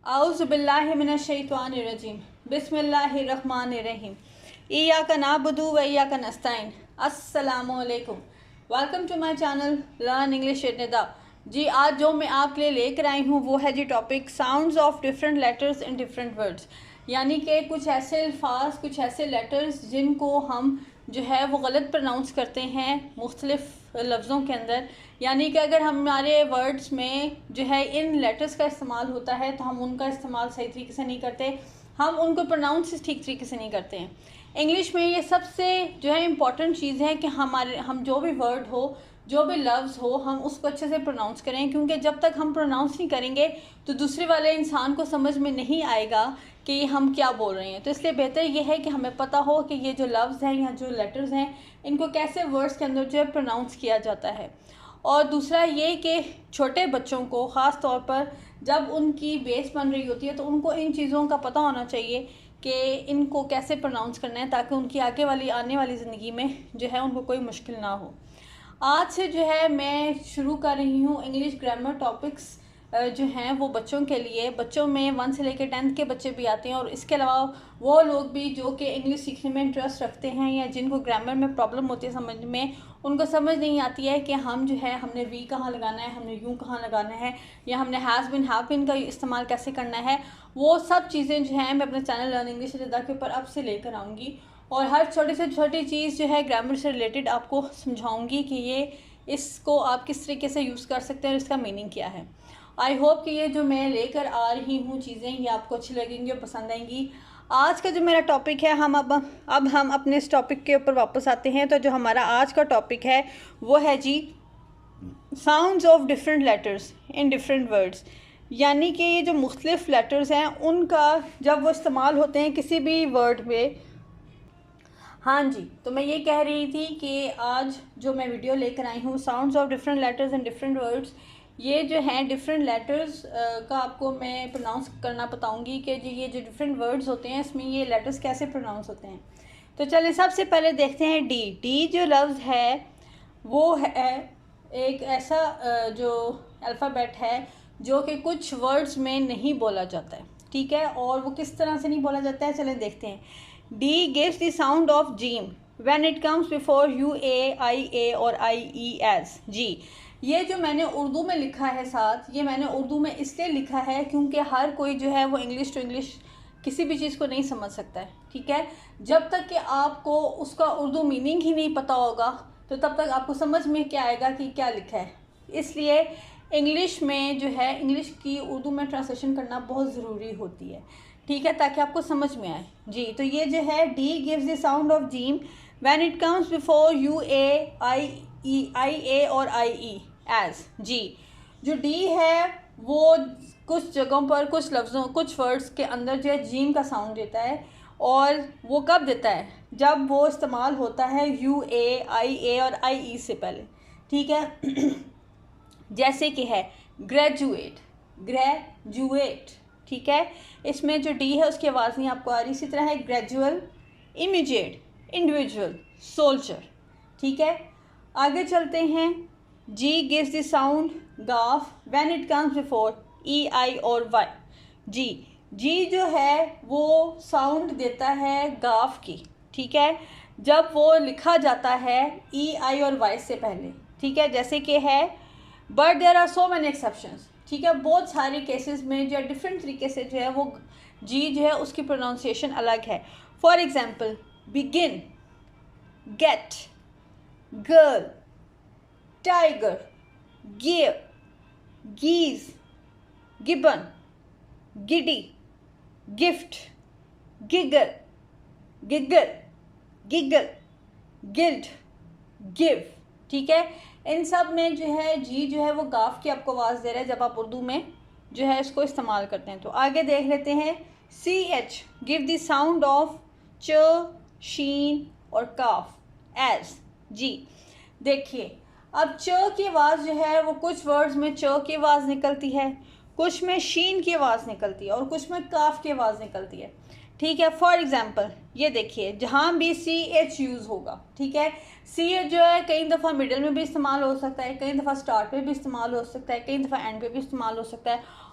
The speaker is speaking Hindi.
आउज़ु बिल्लाहि मिनश्शैतानिर्रजीम बिस्मिल्लाहिर्रहमानिर्रहीम इय्याका नअबुदु व इय्याका नस्तईन। अस्सलामु अलैकुम। Welcome to my channel learn English with Nida. जी आज जो मैं आपके लिए लेकर आई हूँ वो है जी topic sounds of different letters in different words, यानी कि कुछ ऐसे अल्फाज, कुछ ऐसे लेटर्स जिनको हम जो है वो गलत प्रोनाउंस करते हैं मुख्तलिफ लफ्ज़ों के अंदर। यानी कि अगर हमारे वर्ड्स में जो है इन लेटर्स का इस्तेमाल होता है तो हम उनका इस्तेमाल सही तरीके से नहीं करते, हम उनको प्रोनाउंस ठीक तरीके से नहीं करते हैं। इंग्लिश में ये सबसे जो है इम्पॉर्टेंट चीज़ है कि हम जो भी वर्ड हो, जो भी लफ्ज़ हो, हम उसको अच्छे से प्रोनाउंस करें, क्योंकि जब तक हम प्रोनाउंस नहीं करेंगे तो दूसरे वाले इंसान को समझ में नहीं आएगा कि हम क्या बोल रहे हैं। तो इसलिए बेहतर ये है कि हमें पता हो कि ये जो लफ्ज़ हैं या जो लेटर्स हैं इनको कैसे वर्ड्स के अंदर जो है प्रोनाउंस किया जाता है। और दूसरा ये कि छोटे बच्चों को ख़ास तौर पर जब उनकी बेस बन रही होती है तो उनको इन चीज़ों का पता होना चाहिए कि इनको कैसे प्रोनाउंस करना है, ताकि उनकी आने वाली ज़िंदगी में जो है उनको कोई मुश्किल ना हो। आज से जो है मैं शुरू कर रही हूँ इंग्लिश ग्रामर टॉपिक्स जो हैं वो बच्चों के लिए। बच्चों में 1 से लेकर 10th के बच्चे भी आते हैं, और इसके अलावा वो लोग भी जो कि इंग्लिश सीखने में इंटरेस्ट रखते हैं या जिनको ग्रामर में प्रॉब्लम होती है समझ में, उनको समझ नहीं आती है कि हम जो है हमने वी कहाँ लगाना है, हमने यू कहाँ लगाना है, या हमने हैज़ बिन का इस्तेमाल कैसे करना है। वो सब चीज़ें जो हैं मैं अपने चैनल लर्न इंग्लिश निदा के ऊपर अब से लेकर आऊँगी, और हर छोटी से छोटी चीज़ जो है ग्रामर से रिलेटेड आपको समझाऊंगी कि ये इसको आप किस तरीके से यूज़ कर सकते हैं और इसका मीनिंग क्या है। आई होप कि ये जो मैं लेकर आ रही हूँ चीज़ें ये आपको अच्छी लगेंगी और पसंद आएंगी। आज का जो मेरा टॉपिक है, अब हम अपने इस टॉपिक के ऊपर वापस आते हैं। तो जो हमारा आज का टॉपिक है वो है जी sounds of different letters in different words, यानी कि ये जो मुख्तलिफ लेटर्स हैं उनका जब वो इस्तेमाल होते हैं किसी भी वर्ड में। हाँ जी, तो मैं ये कह रही थी कि आज जो मैं वीडियो लेकर आई हूँ sounds of different letters in different words, ये जो हैं डिफरेंट लेटर्स का आपको मैं प्रोनाउंस करना बताऊंगी कि जी ये जो डिफरेंट वर्ड्स होते हैं इसमें ये लेटर्स कैसे प्रोनाउंस होते हैं। तो चलिए सबसे पहले देखते हैं डी जो लफ्ज़ है वो है एक ऐसा जो अल्फ़ाबेट है जो कि कुछ वर्ड्स में नहीं बोला जाता है, ठीक है। और वो किस तरह से नहीं बोला जाता है, चलें देखते हैं। D gives the sound of gym when it comes before U, A, I, A और I, E as जी। ये जो मैंने उर्दू में लिखा है साथ, ये मैंने उर्दू में इसलिए लिखा है क्योंकि हर कोई जो है वो इंग्लिश टू इंग्लिश किसी भी चीज़ को नहीं समझ सकता है, ठीक है। जब तक कि आपको उसका उर्दू मीनिंग ही नहीं पता होगा तो तब तक आपको समझ में क्या आएगा कि क्या लिखा है। इसलिए इंग्लिश में जो है इंग्लिश की उर्दू में ट्रांसलेशन करना बहुत ज़रूरी होती है, ठीक है, ताकि आपको समझ में आए जी। तो ये जो है D gives the sound of जीम when it comes before U, A, I, A और आई, ई एज जी। जो डी है वो कुछ जगहों पर कुछ लफ्ज़ों कुछ वर्ड्स के अंदर जो है जीम का साउंड देता है, और वो कब देता है, जब वो इस्तेमाल होता है यू, ए और आई, ई से पहले, ठीक है। जैसे कि है ग्रेजुएट, ठीक है, इसमें जो डी है उसकी आवाज़ नहीं आपको आ रही। इसी तरह है ग्रेजुअल, इमीडिएट, इंडिविजुअल, सोल्जर, ठीक है। आगे चलते हैं। G gives the sound of when it comes before E, I और वाई जी जो है वो साउंड देता है गाफ की, ठीक है, जब वो लिखा जाता है ई, आई और वाई से पहले, ठीक है। जैसे कि है but there are so many exceptions, ठीक है, बहुत सारे केसेस में जो है डिफरेंट तरीके से जो है वो जी जो है उसकी प्रोनाउंसिएशन अलग है। For example begin, get, girl, tiger, give, geese, gibbon, giddy, gift, giggle, giggle, guild, give, ठीक है। इन सब में जो है जी जो है वो गाफ की आपको आवाज़ दे रहा है जब आप उर्दू में जो है इसको इस्तेमाल करते हैं। तो आगे देख लेते हैं। C H give the sound of च, शीन और काफ एज जी। देखिए अब च की आवाज़ जो है वो कुछ वर्ड्स में च की आवाज़ निकलती है, कुछ में शीन की आवाज़ निकलती है और कुछ में काफ की आवाज़ निकलती है, ठीक है। फॉर एग्जांपल ये देखिए जहाँ भी सी एच यूज़ होगा, ठीक है, सी एच जो है कई दफ़ा मिडल में भी इस्तेमाल हो सकता है, कई दफ़ा स्टार्ट पे भी इस्तेमाल हो सकता है, कई दफ़ा एंड पे भी इस्तेमाल हो सकता है,